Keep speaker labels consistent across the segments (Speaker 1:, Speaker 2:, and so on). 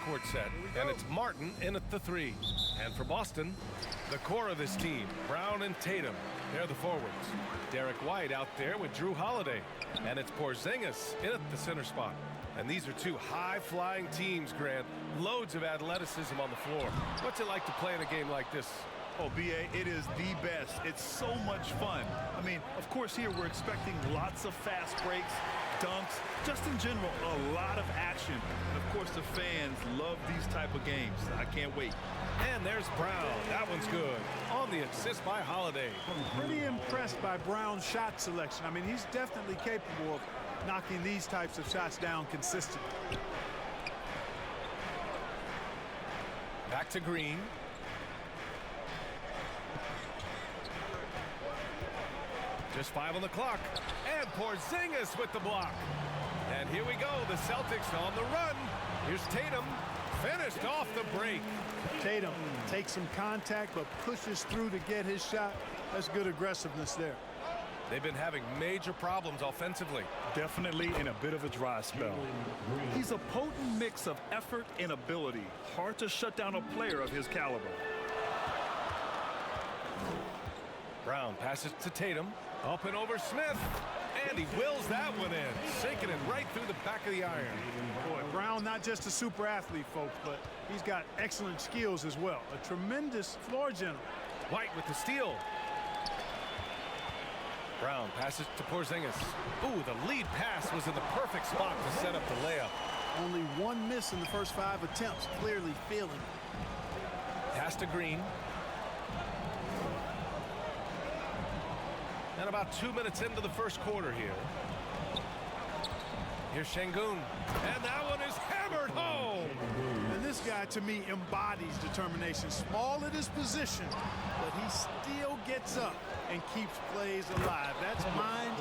Speaker 1: backcourt set, and it's Martin in at the 3. And for Boston, the core of this team, Brown and Tatum, they're the forwards. Derek White out there with Drew Holiday, and it's Porzingis in at the center spot. And these are two high-flying teams, Grant. Loads of athleticism on the floor. What's it like to play in a game like this?
Speaker 2: Oh, B.A., it is the best. It's so much fun. I mean, of course, here we're expecting lots of fast breaks, dunks, just in general, a lot of action. And, of course, the fans love these type of games. I can't wait.
Speaker 1: And there's Brown. That one's good. On the assist by Holiday.
Speaker 3: I'm pretty impressed by Brown's shot selection. I mean, he's definitely capable of knocking these types of shots down consistently.
Speaker 1: Back to Green. Just 5 on the clock. And Porzingis with the block. And here we go. The Celtics on the run. Here's Tatum. Finished off the break.
Speaker 3: Tatum takes some contact but pushes through to get his shot. That's good aggressiveness there.
Speaker 1: They've been having major problems offensively.
Speaker 2: Definitely in a bit of a dry spell. He's a potent mix of effort and ability. Hard to shut down a player of his caliber.
Speaker 1: Brown passes to Tatum. Up and over Smith. And he wills that one in. Sinking it right through the back of the iron.
Speaker 3: Boy, Brown not just a super athlete, folks, but he's got excellent skills as well. A tremendous floor general.
Speaker 1: White with the steal. Brown passes to Porzingis. Ooh, the lead pass was in the perfect spot to set up the layup.
Speaker 3: Only one miss in the first 5 attempts. Clearly feeling it.
Speaker 1: Pass to Green. And about 2 minutes into the first quarter here. Here's Şengün. And that one is hammered home.
Speaker 3: And this guy, to me, embodies determination. Small at his position, but he still gets up and keeps plays alive. That's mind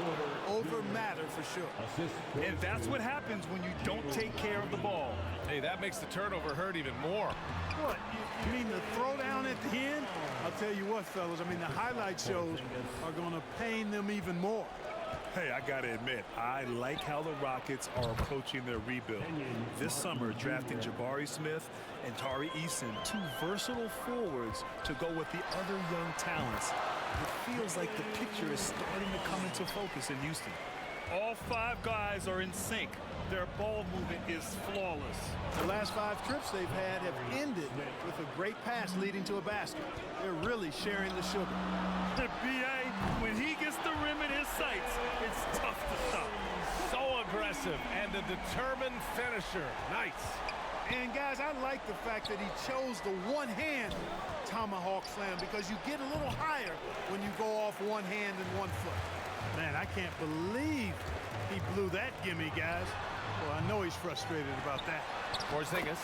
Speaker 3: over matter for sure.
Speaker 2: And that's what happens when you don't take care of the ball.
Speaker 1: Hey, that makes the turnover hurt even more.
Speaker 3: What, you mean the throwdown at the end? I'll tell you what, fellas, I mean, the highlight shows are going to pain them even more.
Speaker 2: Hey, I got to admit, I like how the Rockets are approaching their rebuild. This summer, drafting Jabari Smith and Tari Eason, 2 versatile forwards to go with the other young talents. It feels like the picture is starting to come into focus in Houston. All 5 guys are in sync. Their ball movement is flawless.
Speaker 3: The last 5 trips they've had have ended with a great pass leading to a basket. They're really sharing the sugar.
Speaker 2: The B.A., when he gets the rim in his sights, it's tough to stop.
Speaker 1: So aggressive and a determined finisher. Nice.
Speaker 3: And, guys, I like the fact that he chose the one-hand tomahawk slam because you get a little higher when you go off one hand and one foot. Man, I can't believe he blew that gimme, guys. Well, I know he's frustrated about that.
Speaker 1: Porzingis,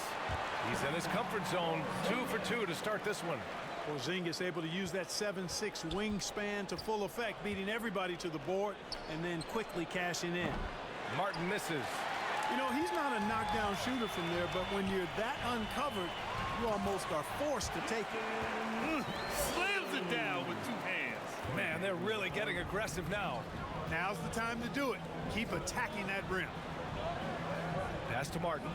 Speaker 1: he's in his comfort zone. 2 for 2 to start this one.
Speaker 3: Porzingis able to use that 7'6" wingspan to full effect, beating everybody to the board and then quickly cashing in.
Speaker 1: Martin misses.
Speaker 3: You know, he's not a knockdown shooter from there, but when you're that uncovered, you almost are forced to take it.
Speaker 2: Slams it down with 2 hands.
Speaker 1: Man, they're really getting aggressive now.
Speaker 3: Now's the time to do it. Keep attacking that rim.
Speaker 1: Pass to Martin.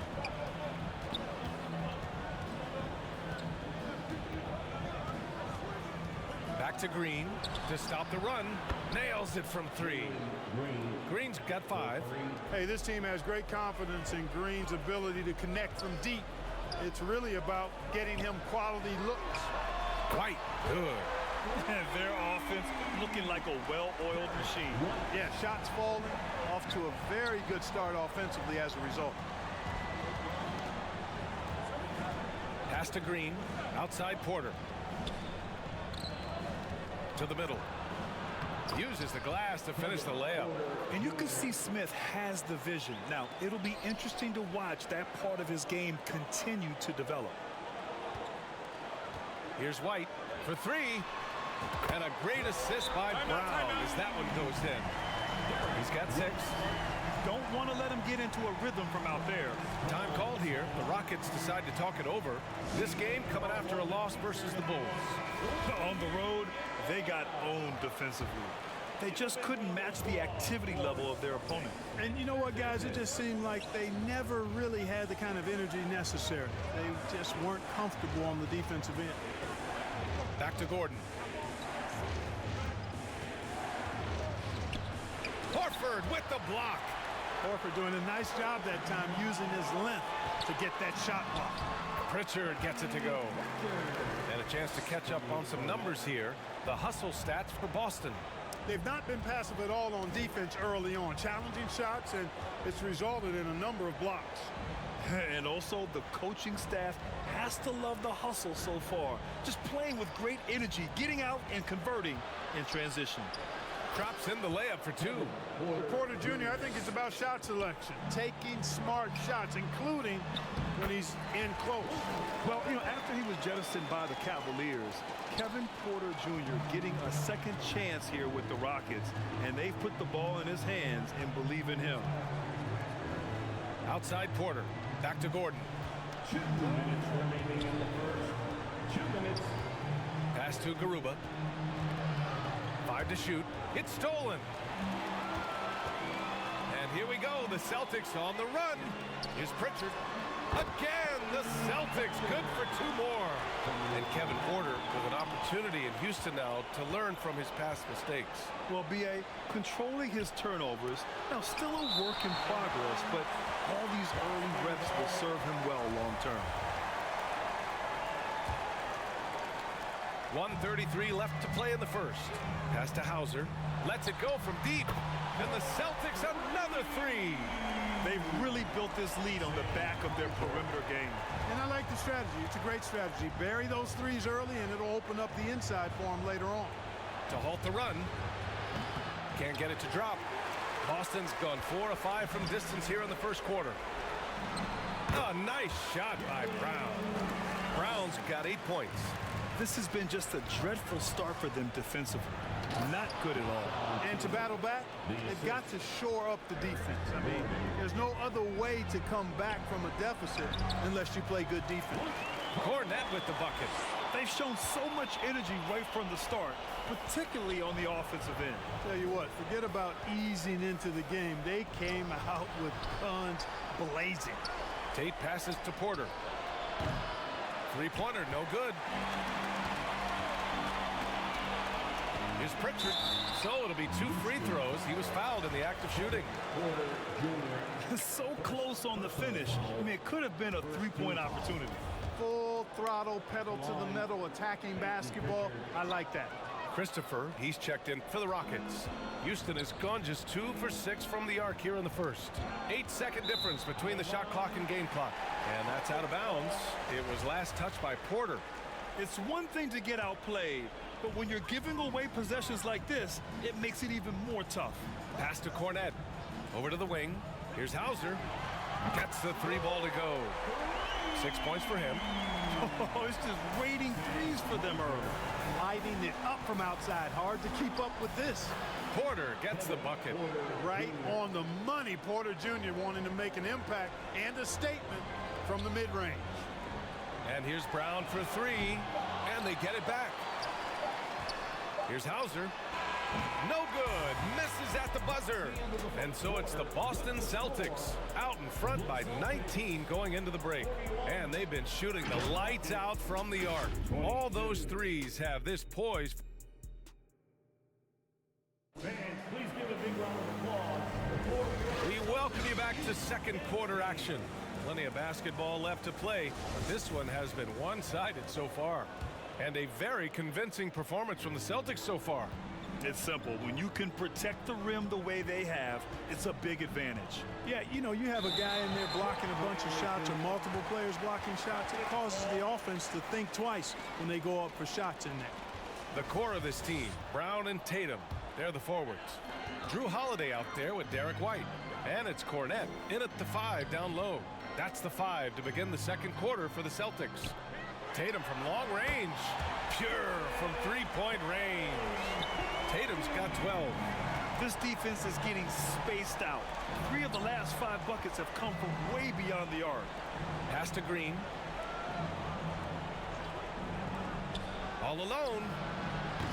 Speaker 1: Back to Green to stop the run. Nails it from 3. Green's got 5.
Speaker 3: Hey, this team has great confidence in Green's ability to connect from deep. It's really about getting him quality looks.
Speaker 1: White, good.
Speaker 2: And their offense looking like a well-oiled machine.
Speaker 3: Yeah, shots falling, off to a very good start offensively as a result.
Speaker 1: Pass to Green, outside Porter. To the middle. Uses the glass to finish the layup.
Speaker 2: And you can see Smith has the vision. Now, it'll be interesting to watch that part of his game continue to develop.
Speaker 1: Here's White for 3. And a great assist by Brown as that one goes in. He's got 6.
Speaker 2: Don't want to let him get into a rhythm from out there.
Speaker 1: Time called here. The Rockets decide to talk it over. This game coming after a loss versus the Bulls.
Speaker 2: On the road, they got owned defensively. They just couldn't match the activity level of their opponent.
Speaker 3: And you know what, guys? It just seemed like they never really had the kind of energy necessary. They just weren't comfortable on the defensive end.
Speaker 1: Back to Gordon. Horford with the block.
Speaker 3: Horford doing a nice job that time using his length to get that shot block.
Speaker 1: Pritchard gets it to go. And a chance to catch up on some numbers here. The hustle stats for Boston.
Speaker 3: They've not been passive at all on defense early on. Challenging shots, and it's resulted in a number of blocks.
Speaker 2: And also, the coaching staff has to love the hustle so far. Just playing with great energy, getting out and converting in transition.
Speaker 1: Drops in the layup for two.
Speaker 3: For Porter Jr., I think it's about shot selection. Taking smart shots, including when he's in close.
Speaker 2: Well, you know, after he was jettisoned by the Cavaliers, Kevin Porter Jr. getting a second chance here with the Rockets, and they've put the ball in his hands and believe in him.
Speaker 1: Outside Porter. Back to Gordon.
Speaker 4: 2 minutes remaining in the first. 2 minutes.
Speaker 1: Pass to Garuba. 5 to shoot. It's stolen. And here we go. The Celtics on the run. Here's Pritchard. Again, the Celtics good for 2 more. And Kevin Porter with an opportunity in Houston now to learn from his past mistakes.
Speaker 2: Well, B.A. controlling his turnovers, now still a work in progress, but all these early reps will serve him well long term.
Speaker 1: 1:33 left to play in the first. Pass to Hauser. Lets it go from deep. And the Celtics another 3.
Speaker 2: They've really built this lead on the back of their perimeter game.
Speaker 3: And I like the strategy. It's a great strategy. Bury those threes early, and it'll open up the inside for him later on.
Speaker 1: To halt the run. Can't get it to drop. Boston's gone 4 of 5 from distance here in the first quarter. A nice shot by Brown. Brown's got 8 points.
Speaker 2: This has been just a dreadful start for them defensively. Not good at all.
Speaker 3: And to battle back, they've got to shore up the defense. I mean, there's no other way to come back from a deficit unless you play good defense.
Speaker 1: Cornette with the bucket.
Speaker 2: They've shown so much energy right from the start, particularly on the offensive end.
Speaker 3: Tell you what, forget about easing into the game. They came out with guns blazing.
Speaker 1: Tate passes to Porter. 3-pointer, no good. Here's Pritchard. So it'll be 2 free throws. He was fouled in the act of shooting.
Speaker 2: So close on the finish. I mean, it could have been a 3-point opportunity.
Speaker 3: Full throttle, pedal to the metal, attacking basketball. I like that.
Speaker 1: Christopher, he's checked in for the Rockets. Houston has gone just 2 for 6 from the arc here in the first. 8-second difference between the shot clock and game clock. And that's out of bounds. It was last touched by Porter.
Speaker 2: It's one thing to get outplayed, but when you're giving away possessions like this, it makes it even more tough.
Speaker 1: Pass to Cornette. Over to the wing. Here's Hauser. Gets the 3 ball to go. 6 points for him.
Speaker 2: Oh, it's just raining threes for them early.
Speaker 3: Lighting it up from outside. Hard to keep up with this.
Speaker 1: Porter gets the bucket.
Speaker 3: Right on the money. Porter Jr. wanting to make an impact and a statement from the mid-range.
Speaker 1: And here's Brown for 3. And they get it back. Here's Hauser. No good. Misses at the buzzer. And so it's the Boston Celtics out in front by 19 going into the break. And they've been shooting the lights out from the arc. All those threes have this poised.
Speaker 4: Fans, please give a big round of applause.
Speaker 1: We welcome you back to second quarter action. Plenty of basketball left to play, but this one has been one-sided so far. And a very convincing performance from the Celtics so far.
Speaker 2: It's simple. When you can protect the rim the way they have, it's a big advantage.
Speaker 3: Yeah, you know, you have a guy in there blocking a bunch of shots or multiple players blocking shots. It causes the offense to think twice when they go up for shots in there.
Speaker 1: The core of this team, Brown and Tatum, they're the forwards. Drew Holiday out there with Derek White. And it's Cornette in at the 5 down low. That's the 5 to begin the second quarter for the Celtics. Tatum from long range. Pure from 3-point range. Tatum's got 12.
Speaker 2: This defense is getting spaced out. 3 of the last 5 buckets have come from way beyond the arc.
Speaker 1: Pass to Green. All alone.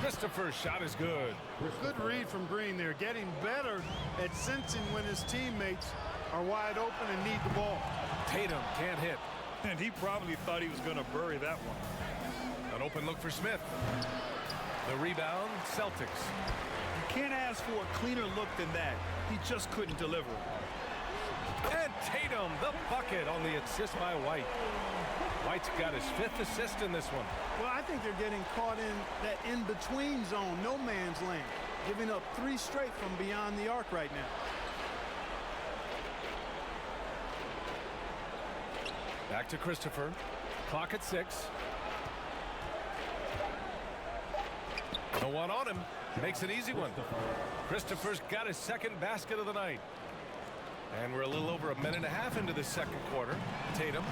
Speaker 1: Christopher's shot is good.
Speaker 3: Good read from Green there, getting better at sensing when his teammates are wide open and need the ball.
Speaker 1: Tatum can't hit.
Speaker 2: And he probably thought he was going to bury that one.
Speaker 1: An open look for Smith. The rebound, Celtics.
Speaker 2: You can't ask for a cleaner look than that. He just couldn't deliver.
Speaker 1: And Tatum, the bucket on the assist by White. White's got his 5th assist in this one.
Speaker 3: Well, I think they're getting caught in that in-between zone, no man's land, giving up 3 straight from beyond the arc right now.
Speaker 1: Back to Christopher. Clock at 6. No one on him. Makes an easy one. Christopher's got his 2nd basket of the night. And we're a little over a minute and a half into the 2nd quarter. Tatum.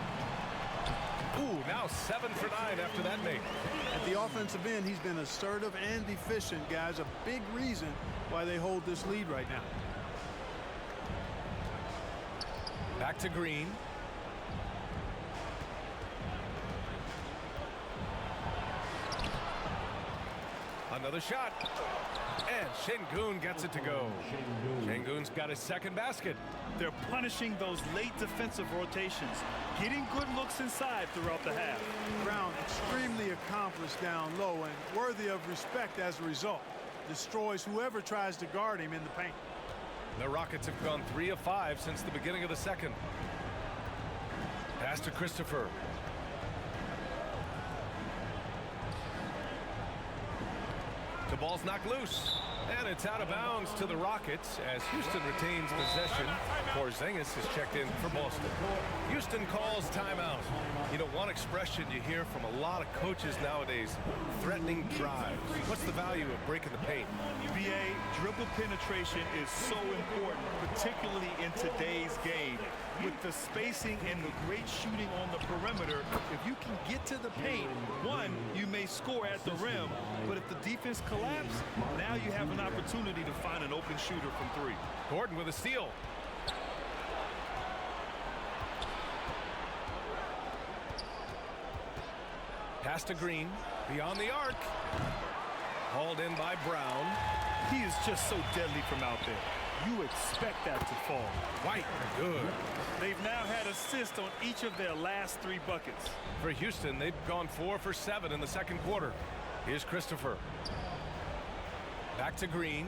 Speaker 1: Ooh, now 7 for 9 after that make.
Speaker 3: At the offensive end, he's been assertive and efficient, guys. A big reason why they hold this lead right now.
Speaker 1: Back to Green. Another shot. And Şengün gets it to go. Şengün's got his 2nd basket.
Speaker 2: They're punishing those late defensive rotations, getting good looks inside throughout the half.
Speaker 3: Brown extremely accomplished down low and worthy of respect as a result. Destroys whoever tries to guard him in the paint.
Speaker 1: The Rockets have gone 3 of 5 since the beginning of the 2nd. Pass to Christopher. The ball's knocked loose, and it's out of bounds to the Rockets as Houston retains possession. Porzingis is checked in for Boston. Houston calls timeout. You know, one expression you hear from a lot of coaches nowadays, threatening drives. What's the value of breaking the paint?
Speaker 2: BA, dribble penetration is so important, particularly in today's game. With the spacing and the great shooting on the perimeter, if you can get to the paint, one, you may score at the rim, but if the defense collapses, now you have an opportunity to find an open shooter from 3.
Speaker 1: Gordon with a steal. Pass to Green, beyond the arc. Hauled in by Brown.
Speaker 2: He is just so deadly from out there. You expect that to fall.
Speaker 1: White, good.
Speaker 2: They've now had assists on each of their last 3 buckets.
Speaker 1: For Houston, they've gone 4 for 7 in the 2nd quarter. Here's Christopher. Back to Green.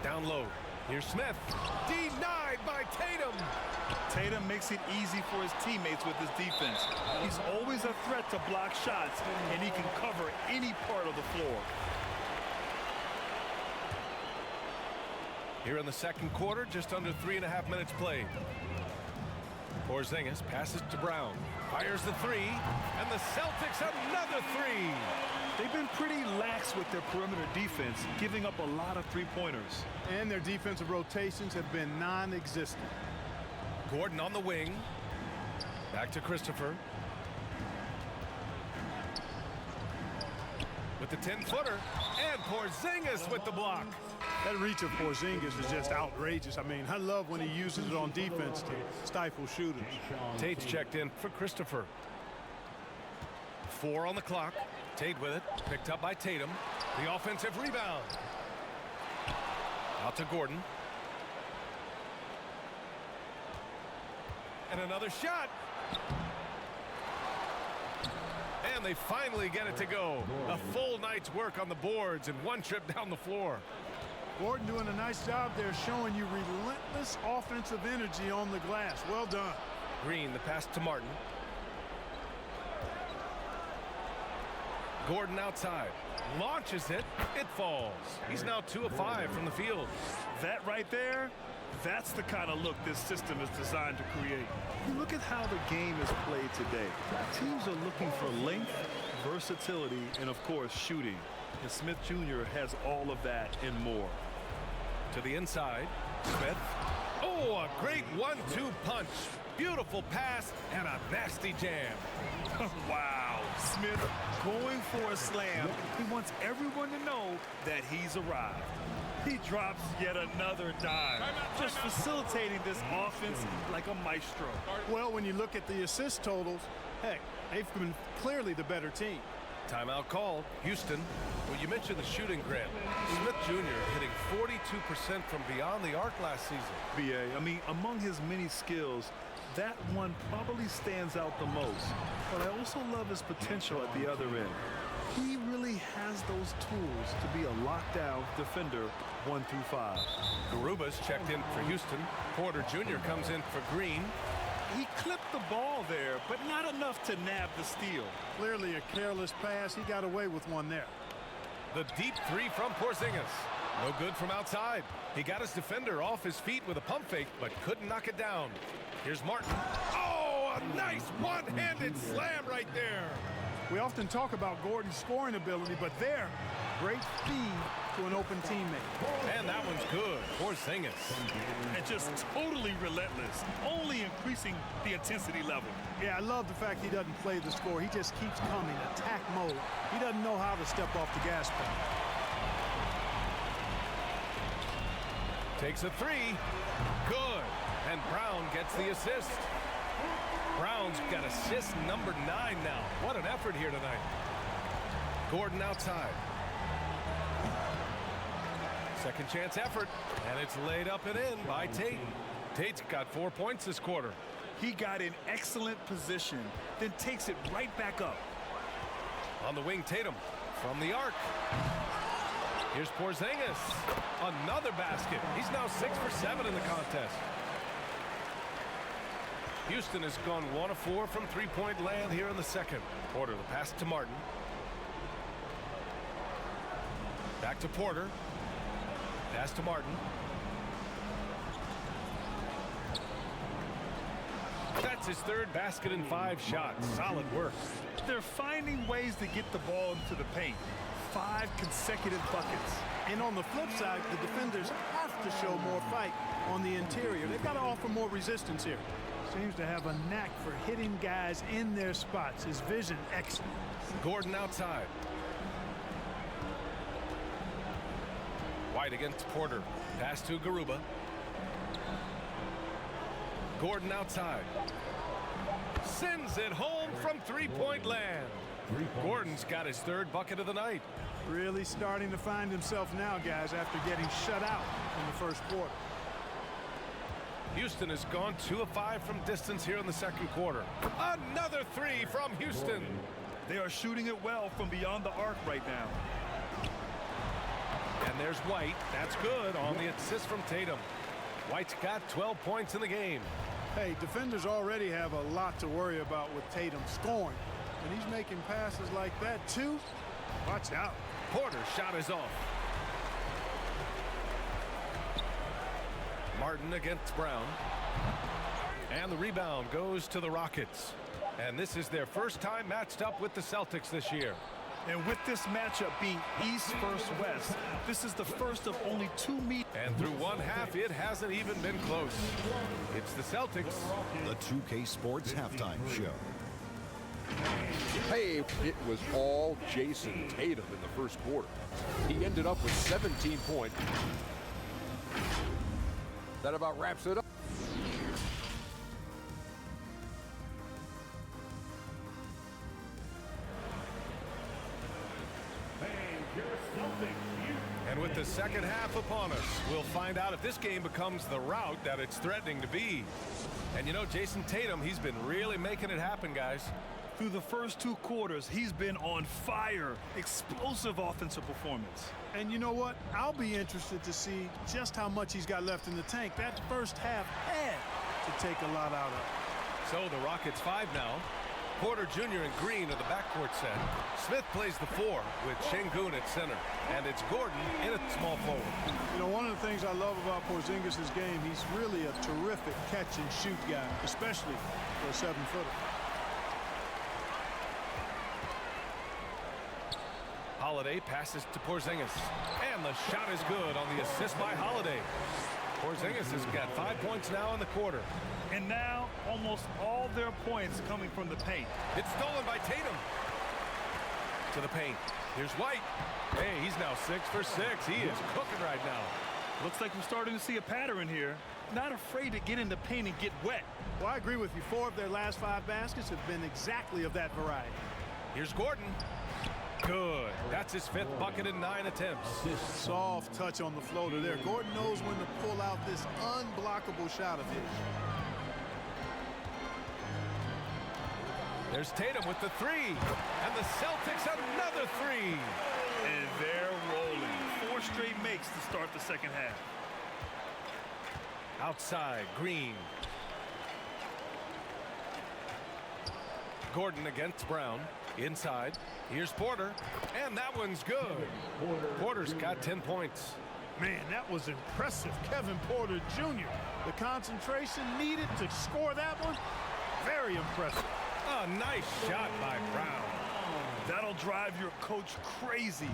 Speaker 1: Down low. Here's Smith. Denied by Tatum.
Speaker 2: Tatum makes it easy for his teammates with his defense. He's always a threat to block shots, and he can cover any part of the floor.
Speaker 1: Here in the 2nd quarter, just under 3.5 minutes played. Porzingis passes to Brown. Fires the 3, and the Celtics another 3.
Speaker 2: They've been pretty lax with their perimeter defense, giving up a lot of 3-pointers.
Speaker 3: And their defensive rotations have been non-existent.
Speaker 1: Gordon on the wing. Back to Christopher. With the 10-footer. And Porzingis with the block.
Speaker 3: That reach of Porzingis is just outrageous. I mean, I love when he uses it on defense to stifle shooters.
Speaker 1: Tate's checked in for Christopher. 4 on the clock. Tate with it. Picked up by Tatum. The offensive rebound. Out to Gordon. And another shot. And they finally get it to go. A full night's work on the boards and 1 trip down the floor.
Speaker 3: Gordon doing a nice job there, showing you relentless offensive energy on the glass. Well done.
Speaker 1: Green, the pass to Martin. Gordon outside. Launches it. It falls. He's now 2 of 5 from the field.
Speaker 2: That right there, that's the kind of look this system is designed to create. You look at how the game is played today. Teams are looking for length, versatility, and of course shooting. And Smith Jr. has all of that and more.
Speaker 1: To the inside. Smith. Oh, a great 1-2 punch. Beautiful pass and a nasty jam.
Speaker 2: Wow. Smith going for a slam. He wants everyone to know that he's arrived. He drops yet another dime. just facilitating this offense like a maestro.
Speaker 3: Well, when you look at the assist totals, heck, they've been clearly the better team.
Speaker 1: Timeout called. Houston. Well, you mentioned the shooting, Grant. Smith Jr. hitting 42% from beyond the arc last season.
Speaker 2: BA, I mean, among his many skills, that one probably stands out the most. But I also love his potential at the other end. He really has those tools to be a lockdown defender 1 through 5.
Speaker 1: Garuba's checked in for Houston. Porter Jr. comes in for Green.
Speaker 2: He clipped the ball there, but not enough to nab the steal.
Speaker 3: Clearly a careless pass. He got away with one there.
Speaker 1: The deep three from Porzingis. No good from outside. He got his defender off his feet with a pump fake, but couldn't knock it down. Here's Martin. Oh, a nice one-handed slam right there.
Speaker 3: We often talk about Gordon's scoring ability, but there, great feed to an open teammate.
Speaker 1: And that one's good. Porzingis.
Speaker 2: And just totally relentless, only increasing the intensity level.
Speaker 3: Yeah, I love the fact he doesn't play the score. He just keeps coming, attack mode. He doesn't know how to step off the gas pedal.
Speaker 1: Takes a three. Good. And Brown gets the assist. Brown's got assist number 9 now. What an effort here tonight. Gordon outside. Second chance effort. And it's laid up and in by Tate. Tate's got 4 points this quarter.
Speaker 2: He got in excellent position, then takes it right back up.
Speaker 1: On the wing, Tatum from the arc. Here's Porzingis. Another basket. He's now 6 for 7 in the contest. Houston has gone 1 of 4 from three-point land here in the second. Porter, the pass to Martin. Back to Porter. Pass to Martin. That's his third basket in 5 shots. Solid work.
Speaker 2: They're finding ways to get the ball into the paint. 5 consecutive buckets.
Speaker 3: And on the flip side, the defenders have to show more fight on the interior. They've got to offer more resistance here. Seems to have a knack for hitting guys in their spots. His vision excellent.
Speaker 1: Gordon outside. White against Porter. Pass to Garuba. Gordon outside. Sends it home from three-point land. Gordon's got his 3rd bucket of the night.
Speaker 3: Really starting to find himself now, guys, after getting shut out in the first quarter.
Speaker 1: Houston has gone 2 of 5 from distance here in the second quarter. Another 3 from Houston.
Speaker 2: They are shooting it well from beyond the arc right now.
Speaker 1: And there's White. That's good on the assist from Tatum. White's got 12 points in the game.
Speaker 3: Hey, defenders already have a lot to worry about with Tatum scoring. And he's making passes like that, too. Watch out.
Speaker 1: Porter's shot is off. Martin against Brown. And the rebound goes to the Rockets. And this is their first time matched up with the Celtics this year.
Speaker 2: And with this matchup being East versus West, this is the first of only 2 meetings.
Speaker 1: And through one half, it hasn't even been close. It's the Celtics.
Speaker 5: The 2K Sports Halftime Show.
Speaker 6: Hey, it was all Jason Tatum in the first quarter. He ended up with 17 points. That about wraps it up.
Speaker 1: And with the second half upon us, we'll find out if this game becomes the rout that it's threatening to be. And you know, Jason Tatum, he's been really making it happen, guys.
Speaker 2: Through the first 2 quarters, he's been on fire. Explosive offensive performance.
Speaker 3: And you know what? I'll be interested to see just how much he's got left in the tank. That first half had to take a lot out of it.
Speaker 1: So the Rockets 5 now. Porter Jr. and Green are the backcourt set. Smith plays the 4 with Şengün at center. And it's Gordon in at small forward.
Speaker 3: You know, one of the things I love about Porzingis' game, he's really a terrific catch-and-shoot guy, especially for a 7-footer.
Speaker 1: Holiday passes to Porzingis. And the shot is good on the assist by Holiday. Porzingis has got 5 points now in the quarter.
Speaker 2: And now almost all their points coming from the paint.
Speaker 1: It's stolen by Tatum. To the paint. Here's White. Hey, he's now 6 for 6. He is cooking right now.
Speaker 2: Looks like we're starting to see a pattern here. Not afraid to get in the paint and get wet.
Speaker 3: Well, I agree with you. 4 of their last 5 baskets have been exactly of that variety.
Speaker 1: Here's Gordon. Good. That's his 5th bucket in 9 attempts.
Speaker 3: Soft touch on the floater there. Gordon knows when to pull out this unblockable shot of his.
Speaker 1: There's Tatum with the 3. And the Celtics another 3.
Speaker 2: And they're rolling. 4 straight makes to start the second half.
Speaker 1: Outside, Green. Gordon against Brown. Inside. Here's Porter. And that one's good. Porter's got 10 points.
Speaker 3: Man, that was impressive. Kevin Porter Jr. The concentration needed to score that one. Very impressive.
Speaker 1: A nice shot by Brown.
Speaker 2: That'll drive your coach crazy,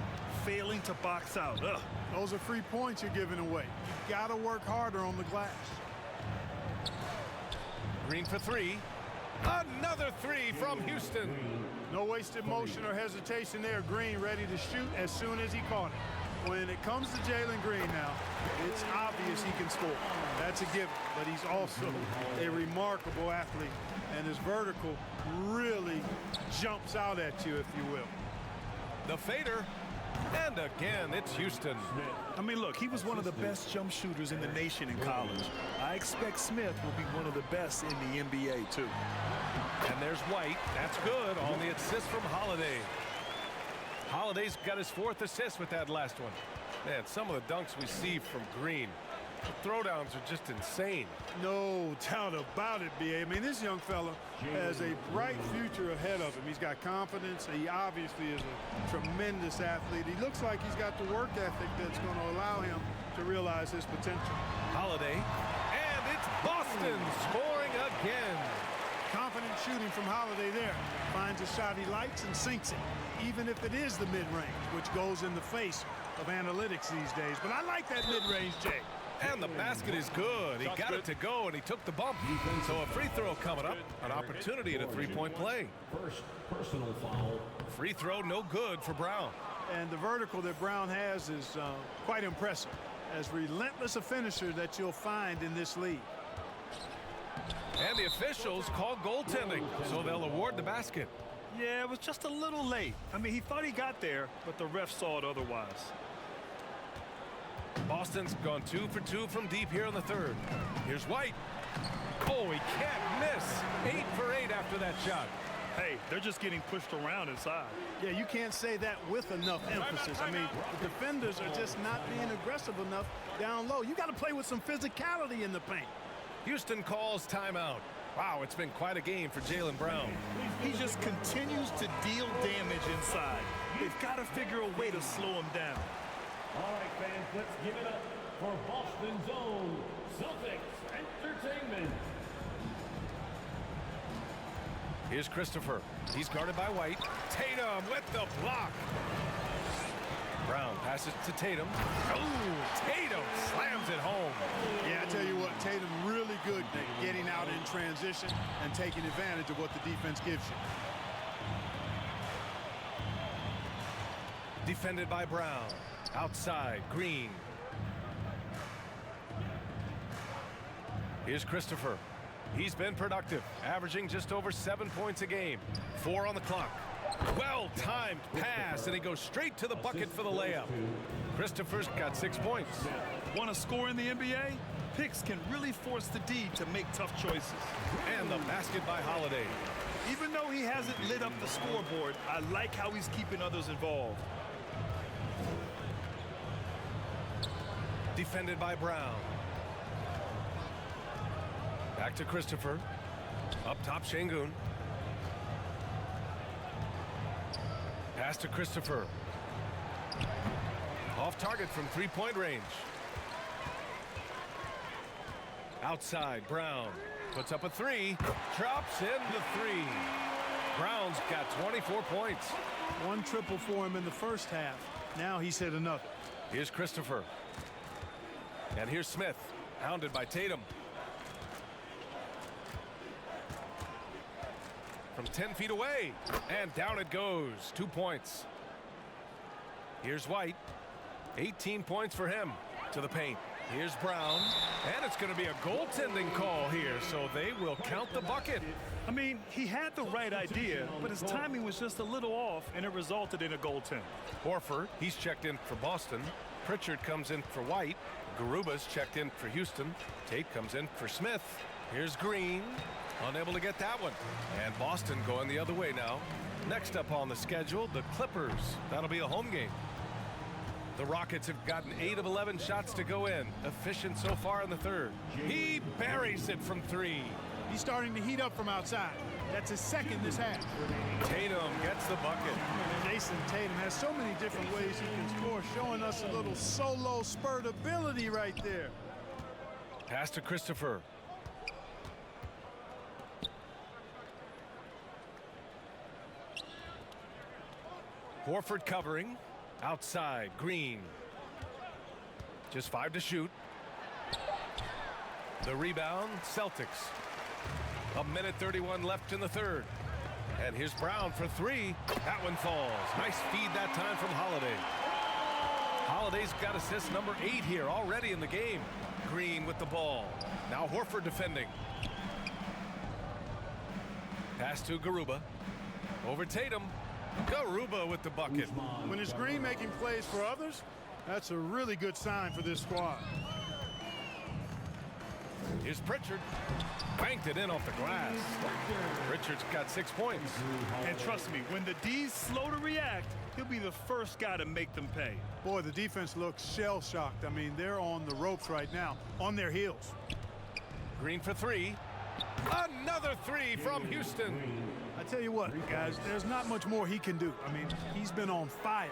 Speaker 2: failing to box out. Ugh.
Speaker 3: Those are free points you're giving away. You've got to work harder on the glass.
Speaker 1: Green for 3. Another 3 from Houston.
Speaker 3: No wasted motion or hesitation there. Green ready to shoot as soon as he caught it. When it comes to Jalen Green now, it's obvious he can score. That's a given, but he's also a remarkable athlete, and his vertical really jumps out at you, if you will.
Speaker 1: The fader. And again, it's Houston.
Speaker 2: I mean, look, he was one of the best jump shooters in the nation in college. I expect Smith will be one of the best in the NBA, too.
Speaker 1: And there's White. That's good on the assist from Holiday. Holiday's got his 4th assist with that last one. Man, some of the dunks we see from Green, the throwdowns are just insane.
Speaker 3: No doubt about it, B.A. I mean, this young fella has a bright future ahead of him. He's got confidence. He obviously is a tremendous athlete. He looks like he's got the work ethic that's going to allow him to realize his potential.
Speaker 1: Holiday. And it's Boston scoring again.
Speaker 3: Confident shooting from Holiday there. Finds a shot he likes and sinks it, even if it is the mid-range, which goes in the face of analytics these days. But I like that mid-range, Jay.
Speaker 1: And the basket is good. He got it to go, and he took the bump. So a free throw coming up. An opportunity at a 3-point play.
Speaker 4: First personal foul.
Speaker 1: Free throw no good for Brown.
Speaker 3: And the vertical that Brown has is quite impressive. As relentless a finisher that you'll find in this league.
Speaker 1: And the officials call goaltending, so they'll award the basket.
Speaker 2: Yeah, it was just a little late. I mean, he thought he got there, but the ref saw it otherwise.
Speaker 1: Boston's gone 2 for 2 from deep here in the 3rd. Here's White. Oh, he can't miss. 8 for 8 after that shot.
Speaker 2: Hey, they're just getting pushed around inside.
Speaker 3: Yeah, you can't say that with enough emphasis. I mean, the defenders are just not being aggressive enough down low. You got to play with some physicality in the paint.
Speaker 1: Houston calls timeout. Wow, it's been quite a game for Jaylen Brown.
Speaker 2: He just continues to deal damage inside. They've got to figure a way to slow him down.
Speaker 4: All right, fans, let's give it up for Boston's own Celtics Entertainment.
Speaker 1: Here's Christopher. He's guarded by White. Tatum with the block. Brown passes to Tatum. Oh, Tatum slams it home.
Speaker 3: Yeah, I tell you what, Tatum really good at getting out in transition and taking advantage of what the defense gives you.
Speaker 1: Defended by Brown. Outside, Green. Here's Christopher. He's been productive, averaging just over 7 points a game. 4 on the clock. Well-timed pass, and he goes straight to the bucket for the layup. Christopher's got 6 points.
Speaker 2: Want to score in the NBA? Picks can really force the D to make tough choices.
Speaker 1: And the basket by Holiday.
Speaker 2: Even though he hasn't lit up the scoreboard, I like how he's keeping others involved.
Speaker 1: Defended by Brown. Back to Christopher. Up top, Şengün. Pass to Christopher. Off target from 3-point range. Outside, Brown. Puts up a 3. Drops in the 3. Brown's got 24 points.
Speaker 3: 1 triple for him in the first half. Now he's hit another.
Speaker 1: Here's Christopher. And here's Smith, hounded by Tatum. From 10 feet away, and down it goes. 2 points. Here's White. 18 points for him. To the paint. Here's Brown, and it's going to be a goaltending call here, so they will count the bucket.
Speaker 2: I mean, he had the right idea, but his timing was just a little off, and it resulted in a goaltend.
Speaker 1: Horford, he's checked in for Boston. Pritchard comes in for White. Garuba's checked in for Houston. Tate comes in for Smith. Here's Green, unable to get that one. And Boston going the other way now. Next up on the schedule, the Clippers. That'll be a home game. The Rockets have gotten 8 of 11 shots to go in. Efficient so far in the third. He buries it from 3.
Speaker 3: He's starting to heat up from outside. That's his second this half.
Speaker 1: Tatum gets the bucket.
Speaker 3: Jason Tatum has so many different ways he can score, showing us a little solo spurt ability right there.
Speaker 1: Pass to Christopher. Horford covering. Outside, Green. Just 5 to shoot. The rebound, Celtics. 1:31 left in the third. And here's Brown for 3. That one falls. Nice feed that time from Holiday. Holiday's got assist number 8 here already in the game. Green with the ball. Now Horford defending. Pass to Garuba. Over Tatum. Garuba with the bucket.
Speaker 3: When it's Green making plays for others, that's a really good sign for this squad.
Speaker 1: Here's Pritchard. Banked it in off the glass. Pritchard's got 6 points.
Speaker 2: And trust me, when the D's slow to react, he'll be the first guy to make them pay.
Speaker 3: Boy, the defense looks shell-shocked. I mean, they're on the ropes right now, on their heels.
Speaker 1: Green for 3. Another 3 from Houston.
Speaker 3: I tell you what, guys, there's not much more he can do. I mean, he's been on fire,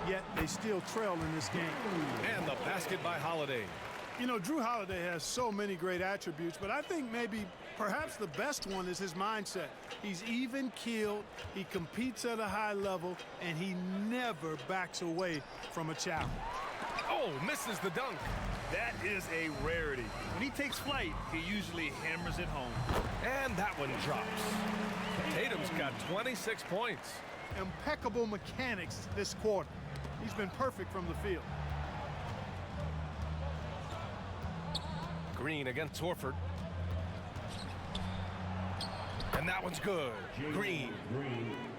Speaker 3: yet they still trail in this game.
Speaker 1: And the basket by Holiday.
Speaker 3: You know, Drew Holiday has so many great attributes, but I think perhaps the best one is his mindset. He's even-keeled, he competes at a high level, and he never backs away from a challenge.
Speaker 1: Oh, misses the dunk.
Speaker 2: That is a rarity. When he takes flight, he usually hammers it home.
Speaker 1: And that one drops. Tatum's got 26 points.
Speaker 3: Impeccable mechanics this quarter. He's been perfect from the field.
Speaker 1: Green against Horford. And that one's good. Green.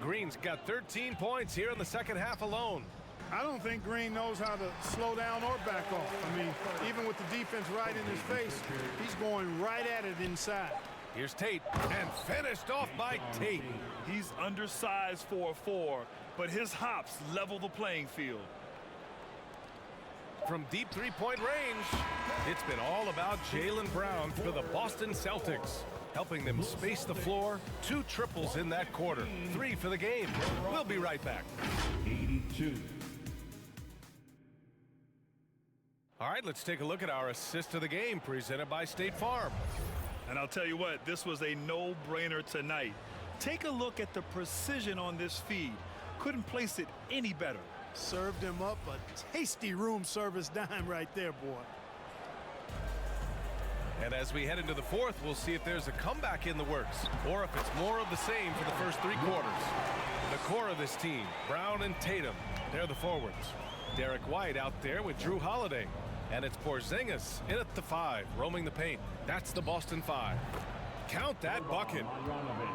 Speaker 1: Green's got 13 points here in the second half alone.
Speaker 3: I don't think Green knows how to slow down or back off. I mean, even with the defense right in his face, he's going right at it inside.
Speaker 1: Here's Tate, and finished off by Tate.
Speaker 2: He's undersized for a 4, but his hops level the playing field.
Speaker 1: From deep three-point range, it's been all about Jaylen Brown for the Boston Celtics, helping them space the floor. 2 triples in that quarter, 3 for the game. We'll be right back.
Speaker 4: 82.
Speaker 1: All right, let's take a look at our assist of the game presented by State Farm.
Speaker 2: And I'll tell you what, this was a no-brainer tonight. Take a look at the precision on this feed. Couldn't place it any better.
Speaker 3: Served him up a tasty room service dime right there, boy.
Speaker 1: And as we head into the fourth, we'll see if there's a comeback in the works or if it's more of the same for the first 3 quarters. The core of this team, Brown and Tatum, they're the forwards. Derek White out there with Drew Holiday. And it's Porzingis in at the 5, roaming the paint. That's the Boston 5. Count that bucket.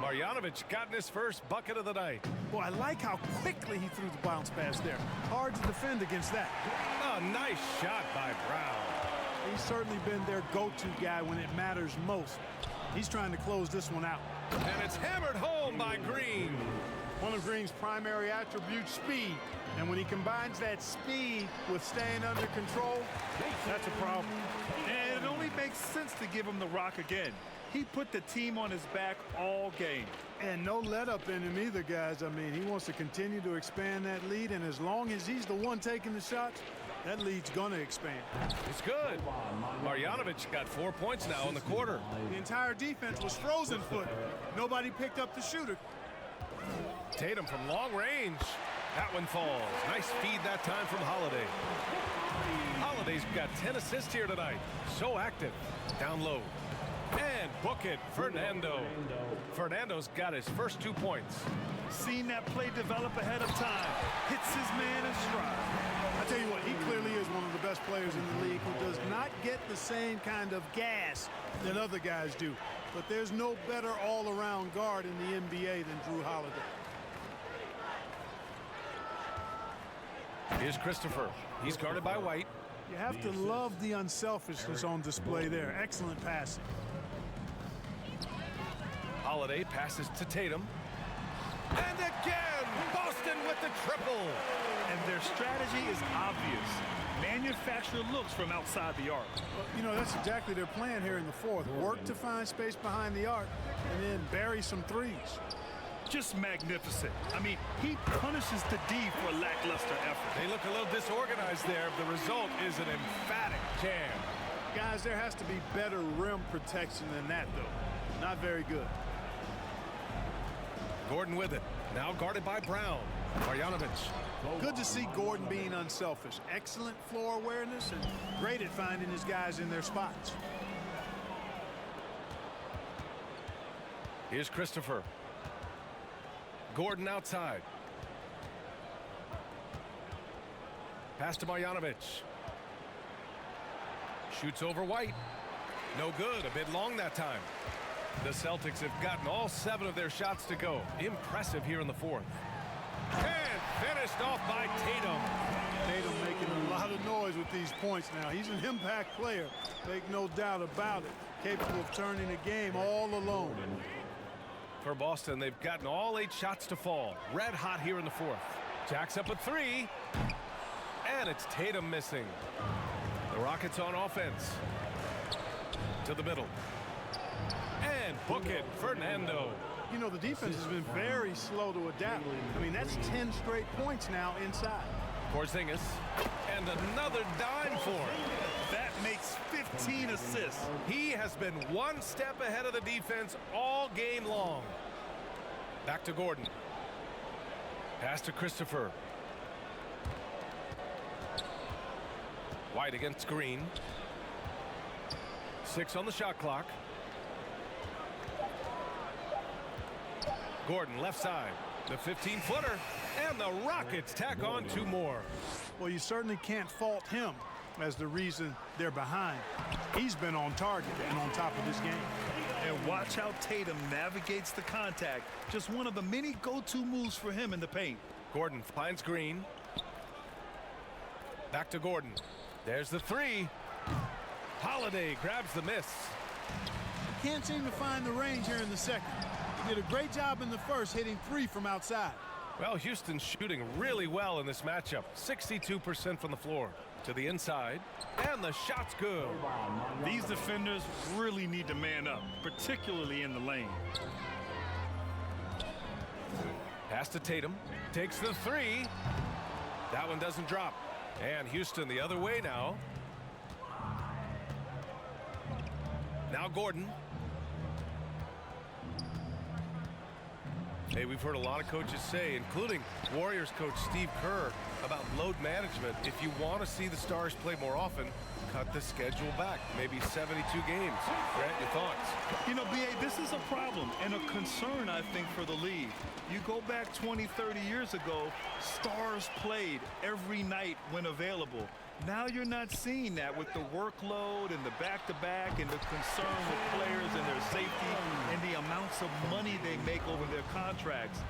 Speaker 1: Marjanovic gotten his first bucket of the night.
Speaker 3: Boy, I like how quickly he threw the bounce pass there. Hard to defend against that.
Speaker 1: A nice shot by Brown.
Speaker 3: He's certainly been their go-to guy when it matters most. He's trying to close this one out.
Speaker 1: And it's hammered home by Green.
Speaker 3: One of Green's primary attributes, speed. And when he combines that speed with staying under control, that's a problem.
Speaker 2: And it only makes sense to give him the rock again. He put the team on his back all game.
Speaker 3: And no let-up in him either, guys. I mean, he wants to continue to expand that lead, and as long as he's the one taking the shots, that lead's going to expand.
Speaker 1: It's good. Marjanovic got 4 points now in the quarter.
Speaker 3: The entire defense was frozen-footed. Nobody picked up the shooter.
Speaker 1: Tatum from long range. That one falls. Nice feed that time from Holiday. Holiday's got 10 assists here tonight. So active. Down low. And book it, Fernando. Fernando's got his first 2 points.
Speaker 2: Seen that play develop ahead of time. Hits his man in stride.
Speaker 3: I tell you what, he clearly is one of the best players in the league who does not get the same kind of gas that other guys do. But there's no better all-around guard in the NBA than Drew Holiday.
Speaker 1: Here's Christopher. He's guarded by White.
Speaker 3: You have to love the unselfishness on display there. Excellent passing.
Speaker 1: Holiday passes to Tatum. And again, Boston with the triple.
Speaker 2: And their strategy is obvious. Manufacture looks from outside the arc.
Speaker 3: Well, you know, that's exactly their plan here in the fourth. Work to find space behind the arc and then bury some threes.
Speaker 2: Just magnificent. I mean, he punishes the D for lackluster effort.
Speaker 1: They look a little disorganized there. The result is an emphatic jam.
Speaker 3: Guys, there has to be better rim protection than that, though. Not very good.
Speaker 1: Gordon with it. Now guarded by Brown. Marjanovic.
Speaker 3: Good to see Gordon being unselfish. Excellent floor awareness and great at finding his guys in their spots.
Speaker 1: Here's Christopher. Gordon outside. Pass to Marjanovic. Shoots over White. No good. A bit long that time. The Celtics have gotten all 7 of their shots to go. Impressive here in the fourth. And finished off by Tatum.
Speaker 3: Tatum making a lot of noise with these points now. He's an impact player. Make no doubt about it. Capable of turning a game all alone.
Speaker 1: For Boston, they've gotten all 8 shots to fall. Red hot here in the fourth. Jacks up a 3. And it's Tatum missing. The Rockets on offense. To the middle. And book it, Fernando.
Speaker 3: You know, the defense has been very slow to adapt. I mean, that's 10 straight points now inside.
Speaker 1: Porzingis. And another dime for him.
Speaker 2: That makes 15 assists.
Speaker 1: He has been 1 step ahead of the defense all game long. Back to Gordon. Pass to Christopher. White against Green. 6 on the shot clock. Gordon left side. The 15-footer. And the Rockets tack on 2 more.
Speaker 3: Well, you certainly can't fault him as the reason they're behind. He's been on target and on top of this game.
Speaker 2: And watch how Tatum navigates the contact. Just one of the many go-to moves for him in the paint.
Speaker 1: Gordon finds Green. Back to Gordon. There's the 3. Holiday grabs the miss.
Speaker 3: Can't seem to find the range here in the second. He did a great job in the first, hitting 3 from outside.
Speaker 1: Well, Houston's shooting really well in this matchup. 62% from the floor. To the inside. And the shot's good.
Speaker 2: These defenders really need to man up, particularly in the lane.
Speaker 1: Pass to Tatum. Takes the 3. That one doesn't drop. And Houston the other way now. Now Gordon. Hey, we've heard a lot of coaches say, including Warriors coach Steve Kerr, about load management. If you want to see the Stars play more often, cut the schedule back. Maybe 72 games. Grant, your thoughts?
Speaker 2: You know, B.A., this is a problem and a concern, I think, for the league. You go back 20, 30 years ago, Stars played every night when available. Now you're not seeing that with the workload and the back-to-back and the concern with players and their safety and the amounts of money they make over their contracts.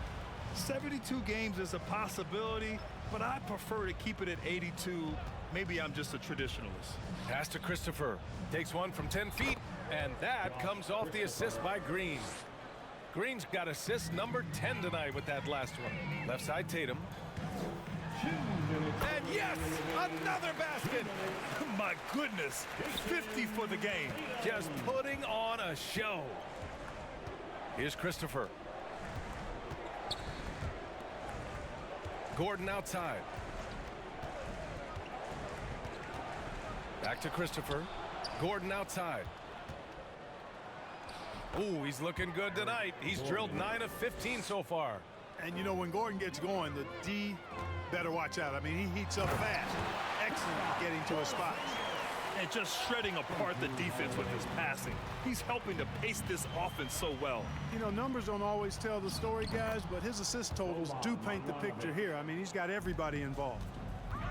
Speaker 2: 72 games is a possibility, but I prefer to keep it at 82. Maybe I'm just a traditionalist.
Speaker 1: Pass to Christopher. Takes one from 10 feet, and that comes off the assist by Green. Green's got assist number 10 tonight with that last one. Left side Tatum. And yes, another basket.
Speaker 2: My goodness, 50 for the game.
Speaker 1: Just putting on a show. Here's Christopher. Gordon outside. Back to Christopher. Gordon outside. Ooh, he's looking good tonight. He's drilled 9 of 15 so far.
Speaker 3: And, you know, when Gordon gets going, the D better watch out. I mean, he heats up fast. Excellent at getting to his spots.
Speaker 2: And just shredding apart the defense with his passing. He's helping to pace this offense so well.
Speaker 3: You know, numbers don't always tell the story, guys, but his assist totals do paint the picture here. I mean, he's got everybody involved.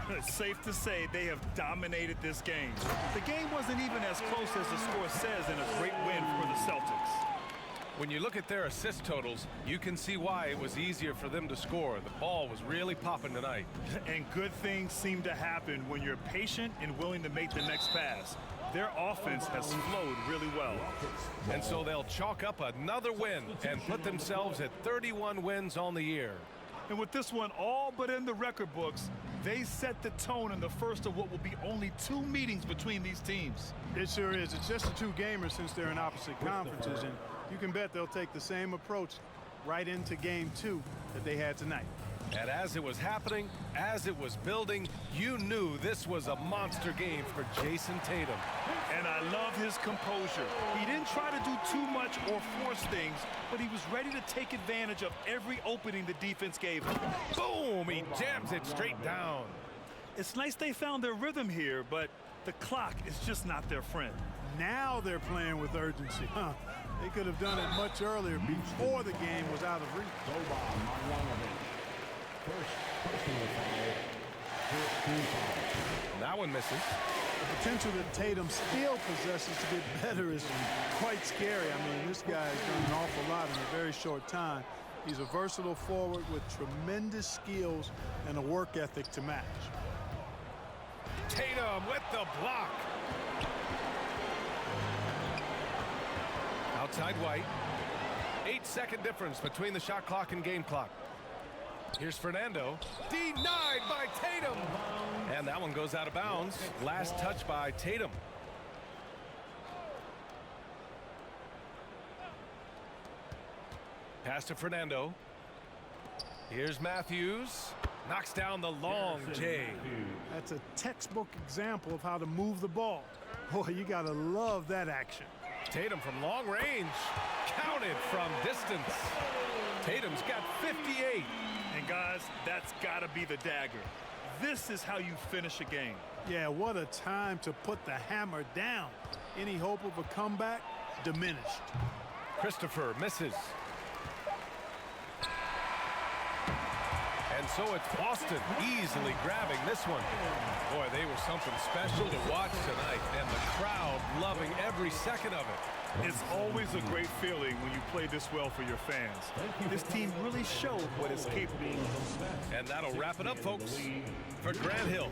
Speaker 2: It's safe to say they have dominated this game. The game wasn't even as close as the score says in a great win for the Celtics.
Speaker 1: When you look at their assist totals, you can see why it was easier for them to score. The ball was really popping tonight.
Speaker 2: And good things seem to happen when you're patient and willing to make the next pass. Their offense has flowed really well.
Speaker 1: And so they'll chalk up another win and put themselves at 31 wins on the year.
Speaker 2: And with this one all but in the record books, they set the tone in the first of what will be only 2 meetings between these teams.
Speaker 3: It sure is. It's just a 2-gamer since they're in opposite conferences, and you can bet they'll take the same approach right into game 2 that they had tonight.
Speaker 1: And as it was happening, as it was building, you knew this was a monster game for Jason Tatum.
Speaker 2: And I love his composure. He didn't try to do too much or force things, but he was ready to take advantage of every opening the defense gave him.
Speaker 1: Boom! He jams it straight down.
Speaker 2: It's nice they found their rhythm here, but the clock is just not their friend.
Speaker 3: Now they're playing with urgency. They could have done it much earlier before the game was out of reach.
Speaker 1: And that one misses.
Speaker 3: The potential that Tatum still possesses to get better is quite scary. I mean, this guy has done an awful lot in a very short time. He's a versatile forward with tremendous skills and a work ethic to match.
Speaker 1: Tatum with the block. Outside White. 8-second difference between the shot clock and game clock. Here's Fernando. Denied by Tatum. And that one goes out of bounds. Last touch by Tatum. Pass to Fernando. Here's Matthews. Knocks down the long J.
Speaker 3: That's a textbook example of how to move the ball. Boy, you got to love that action.
Speaker 1: Tatum from long range. Counted from distance. Tatum's got 58.
Speaker 2: And guys, that's got to be the dagger. This is how you finish a game.
Speaker 3: Yeah, what a time to put the hammer down. Any hope of a comeback? Diminished.
Speaker 1: Christopher misses. And so it's Boston easily grabbing this one. Boy, they were something special to watch tonight, and the crowd loving every second of it.
Speaker 2: It's always a great feeling when you play this well for your fans. This team really showed what it's capable of.
Speaker 1: And that'll wrap it up, folks. For Grant Hill,